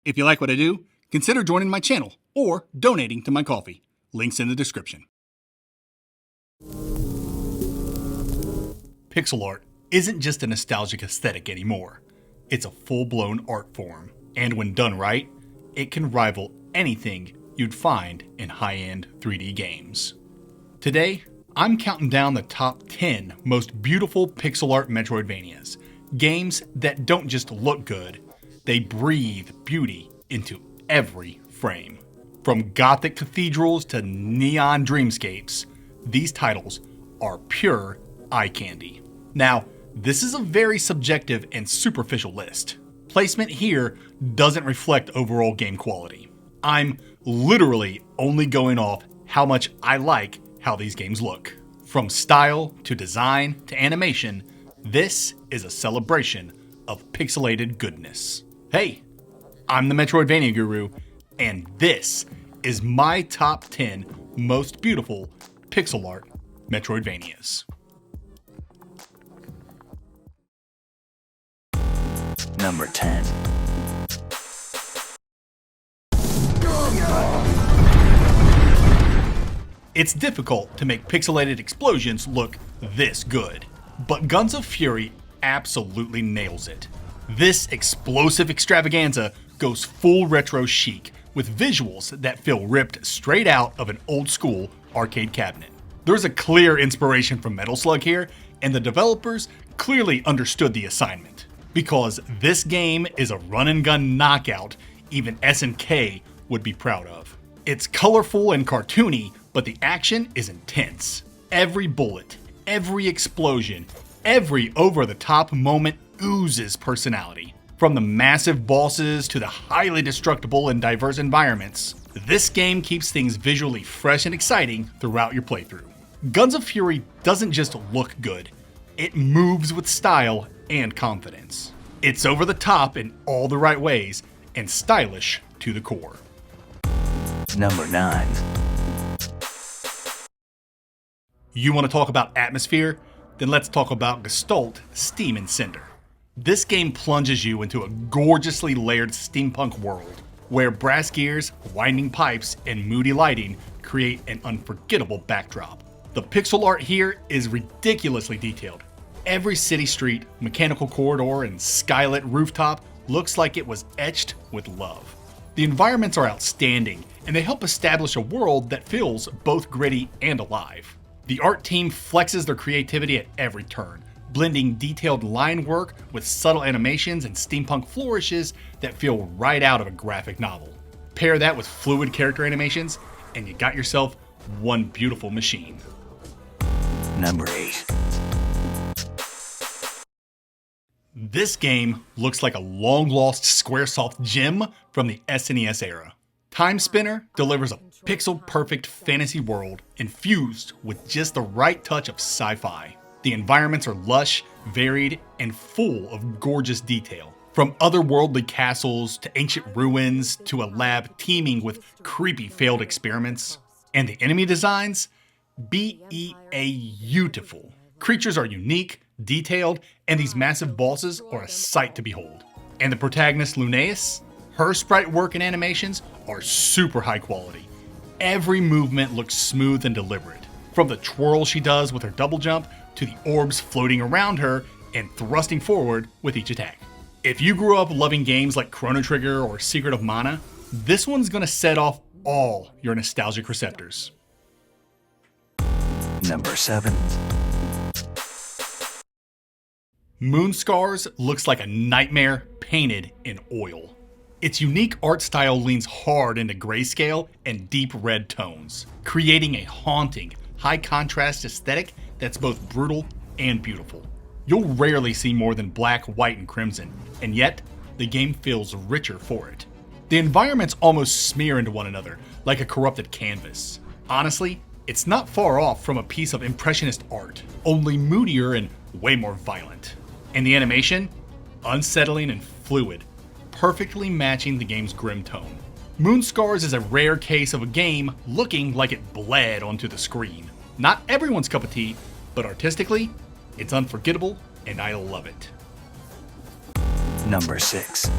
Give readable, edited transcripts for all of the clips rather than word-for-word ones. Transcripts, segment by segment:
If you like what I do, consider joining my channel or donating to my coffee. Links in the description. Pixel art isn't just a nostalgic aesthetic anymore. It's a full-blown art form, and when done right, it can rival anything you'd find in high-end 3D games. Today, I'm counting down the top 10 most beautiful pixel art Metroidvanias. Games that don't just look good, they breathe beauty into every frame. From gothic cathedrals to neon dreamscapes, these titles are pure eye candy. Now, this is a very subjective and superficial list. Placement here doesn't reflect overall game quality. I'm literally only going off how much I like how these games look. From style to design to animation, this is a celebration of pixelated goodness. Hey, I'm the Metroidvania Guru, and this is my top 10 most beautiful pixel art Metroidvanias. Number 10. It's difficult to make pixelated explosions look this good, but Guns of Fury absolutely nails it. This explosive extravaganza goes full retro chic with visuals that feel ripped straight out of an old school arcade cabinet. There's a clear inspiration from Metal Slug here, and the developers clearly understood the assignment, because this game is a run and gun knockout even SNK would be proud of. It's colorful and cartoony, but the action is intense. Every bullet, every explosion, every over-the-top moment oozes personality. From the massive bosses to the highly destructible and diverse environments, this game keeps things visually fresh and exciting throughout your playthrough. Guns of Fury doesn't just look good, it moves with style and confidence. It's over the top in all the right ways and stylish to the core. Number 9. You want to talk about atmosphere? Then let's talk about Gestalt Steam and Cinder. This game plunges you into a gorgeously layered steampunk world, where brass gears, winding pipes, and moody lighting create an unforgettable backdrop. The pixel art here is ridiculously detailed. Every city street, mechanical corridor, and skylit rooftop looks like it was etched with love. The environments are outstanding, and they help establish a world that feels both gritty and alive. The art team flexes their creativity at every turn, blending detailed line work with subtle animations and steampunk flourishes that feel right out of a graphic novel. Pair that with fluid character animations, and you got yourself one beautiful machine. Number 8. This game looks like a long-lost Squaresoft gem from the SNES era. Time Spinner delivers a pixel-perfect fantasy world infused with just the right touch of sci-fi. The environments are lush, varied, and full of gorgeous detail. From otherworldly castles to ancient ruins to a lab teeming with creepy failed experiments. And the enemy designs? Beautiful. Creatures are unique, detailed, and these massive bosses are a sight to behold. And the protagonist Lunaeus? Her sprite work and animations are super high quality. Every movement looks smooth and deliberate. From the twirl she does with her double jump to the orbs floating around her and thrusting forward with each attack. If you grew up loving games like Chrono Trigger or Secret of Mana, this one's gonna set off all your nostalgic receptors. Number 7. Moonscars looks like a nightmare painted in oil. Its unique art style leans hard into grayscale and deep red tones, creating a haunting, high-contrast aesthetic that's both brutal and beautiful. You'll rarely see more than black, white, and crimson, and yet, the game feels richer for it. The environments almost smear into one another, like a corrupted canvas. Honestly, it's not far off from a piece of impressionist art, only moodier and way more violent. And the animation? Unsettling and fluid, perfectly matching the game's grim tone. Moonscars is a rare case of a game looking like it bled onto the screen. Not everyone's cup of tea, but artistically, it's unforgettable and I love it. Number 6.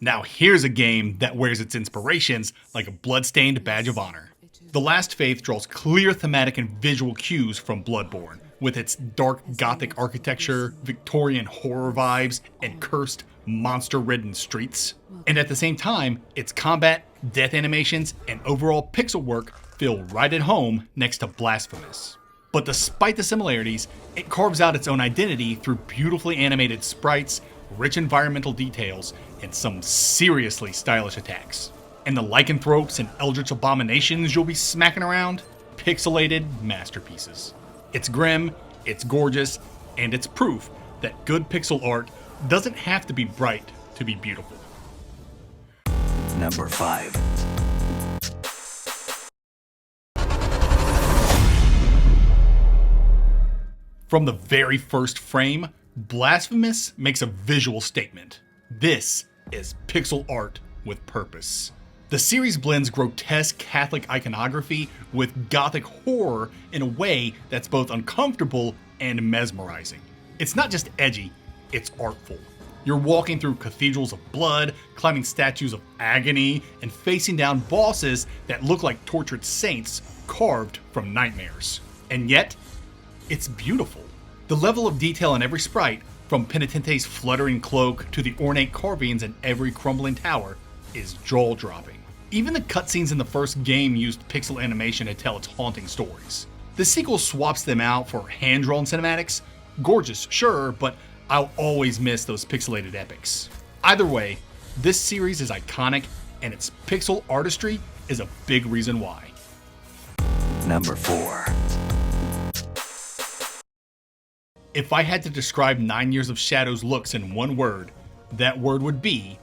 Now here's a game that wears its inspirations like a bloodstained badge of honor. The Last Faith draws clear thematic and visual cues from Bloodborne, with its dark gothic architecture, Victorian horror vibes, and cursed, monster-ridden streets. And at the same time, its combat, death animations, and overall pixel work feel right at home next to Blasphemous. But despite the similarities, it carves out its own identity through beautifully animated sprites, rich environmental details, and some seriously stylish attacks. And the lycanthropes and eldritch abominations you'll be smacking around? Pixelated masterpieces. It's grim, it's gorgeous, and it's proof that good pixel art doesn't have to be bright to be beautiful. Number 5. From the very first frame, Blasphemous makes a visual statement. This is pixel art with purpose. The series blends grotesque Catholic iconography with gothic horror in a way that's both uncomfortable and mesmerizing. It's not just edgy, it's artful. You're walking through cathedrals of blood, climbing statues of agony, and facing down bosses that look like tortured saints carved from nightmares. And yet, it's beautiful. The level of detail in every sprite, from Penitente's fluttering cloak to the ornate carvings in every crumbling tower, is jaw-dropping. Even the cutscenes in the first game used pixel animation to tell its haunting stories. The sequel swaps them out for hand-drawn cinematics. Gorgeous, sure, but I'll always miss those pixelated epics. Either way, this series is iconic, and its pixel artistry is a big reason why. Number 4. If I had to describe 9 Years of Shadows' looks in one word, that word would be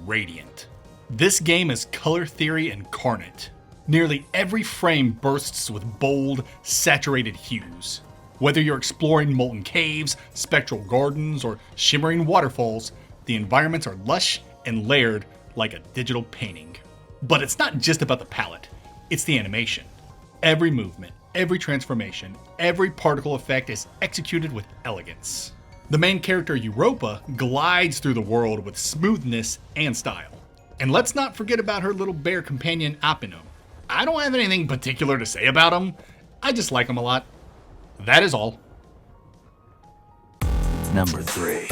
radiant. This game is color theory incarnate. Nearly every frame bursts with bold, saturated hues. Whether you're exploring molten caves, spectral gardens, or shimmering waterfalls, the environments are lush and layered like a digital painting. But it's not just about the palette, it's the animation. Every movement, every transformation, every particle effect is executed with elegance. The main character Europa glides through the world with smoothness and style. And let's not forget about her little bear companion Apino. I don't have anything particular to say about him, I just like him a lot. That is all. Number 3.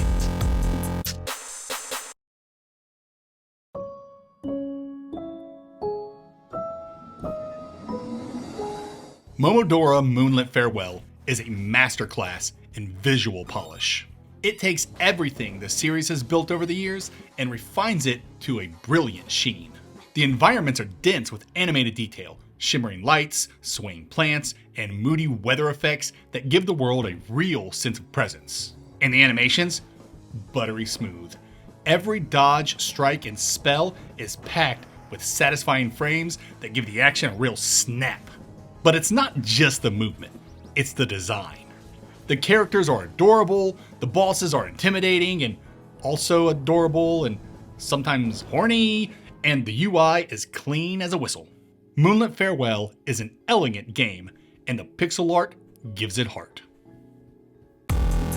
Momodora Moonlit Farewell is a masterclass in visual polish. It takes everything the series has built over the years and refines it to a brilliant sheen. The environments are dense with animated detail, shimmering lights, swaying plants, and moody weather effects that give the world a real sense of presence. And the animations? Buttery smooth. Every dodge, strike, and spell is packed with satisfying frames that give the action a real snap. But it's not just the movement, it's the design. The characters are adorable, the bosses are intimidating and also adorable and sometimes horny, and the UI is clean as a whistle. Moonlit Farewell is an elegant game, and the pixel art gives it heart.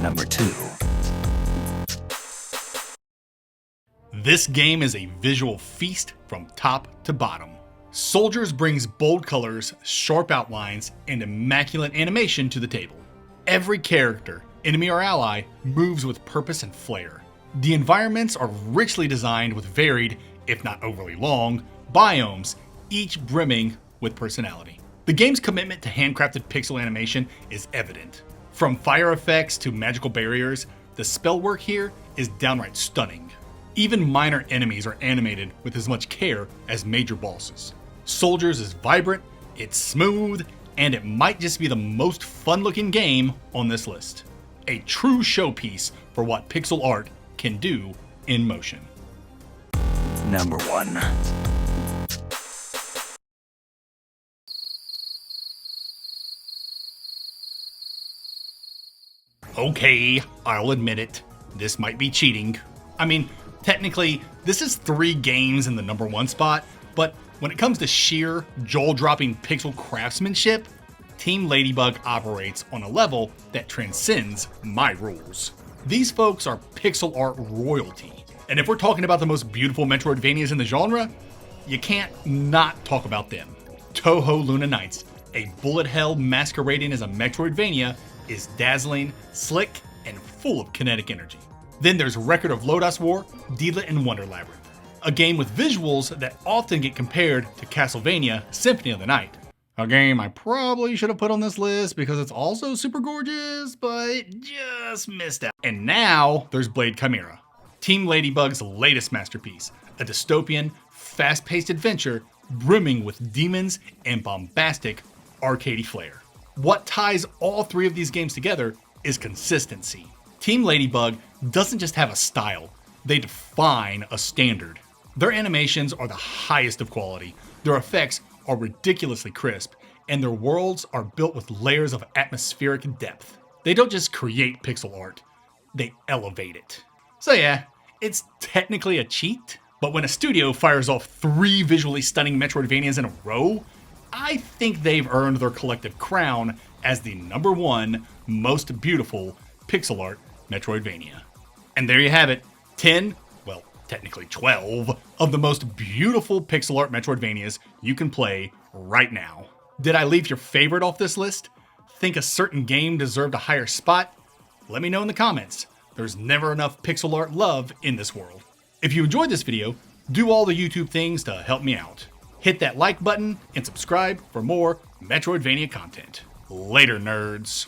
Number 2. This game is a visual feast from top to bottom. Soldiers brings bold colors, sharp outlines, and immaculate animation to the table. Every character, enemy or ally, moves with purpose and flair. The environments are richly designed with varied, if not overly long, biomes, each brimming with personality. The game's commitment to handcrafted pixel animation is evident. From fire effects to magical barriers, the spell work here is downright stunning. Even minor enemies are animated with as much care as major bosses. Soldiers is vibrant, it's smooth, and it might just be the most fun-looking game on this list. A true showpiece for what pixel art can do in motion. Number 1. Okay, I'll admit it. This might be cheating. I mean, technically, this is 3 games in the number 1 spot, but when it comes to sheer, jaw-dropping pixel craftsmanship, Team Ladybug operates on a level that transcends my rules. These folks are pixel art royalty, And if we're talking about the most beautiful Metroidvanias in the genre, you can't not talk about them. Touhou Luna Nights, a bullet hell masquerading as a Metroidvania, is dazzling, slick, and full of kinetic energy. Then there's Record of Lodoss War, Deedlit and Wonder Labyrinth, a game with visuals that often get compared to Castlevania Symphony of the Night. A game I probably should have put on this list because it's also super gorgeous, but just missed out. And now there's Blade Chimera, Team Ladybug's latest masterpiece, a dystopian, fast-paced adventure brimming with demons and bombastic arcadey flair. What ties all three of these games together is consistency. Team Ladybug doesn't just have a style, they define a standard. Their animations are the highest of quality, their effects are ridiculously crisp, and their worlds are built with layers of atmospheric depth. They don't just create pixel art, they elevate it. So yeah, it's technically a cheat, but when a studio fires off 3 visually stunning Metroidvanias in a row, I think they've earned their collective crown as the #1 most beautiful pixel art Metroidvania. And there you have it, 10, well, technically 12, of the most beautiful pixel art Metroidvanias you can play right now. Did I leave your favorite off this list? Think a certain game deserved a higher spot? Let me know in the comments. There's never enough pixel art love in this world. If you enjoyed this video, do all the YouTube things to help me out. Hit that like button and subscribe for more Metroidvania content. Later, nerds.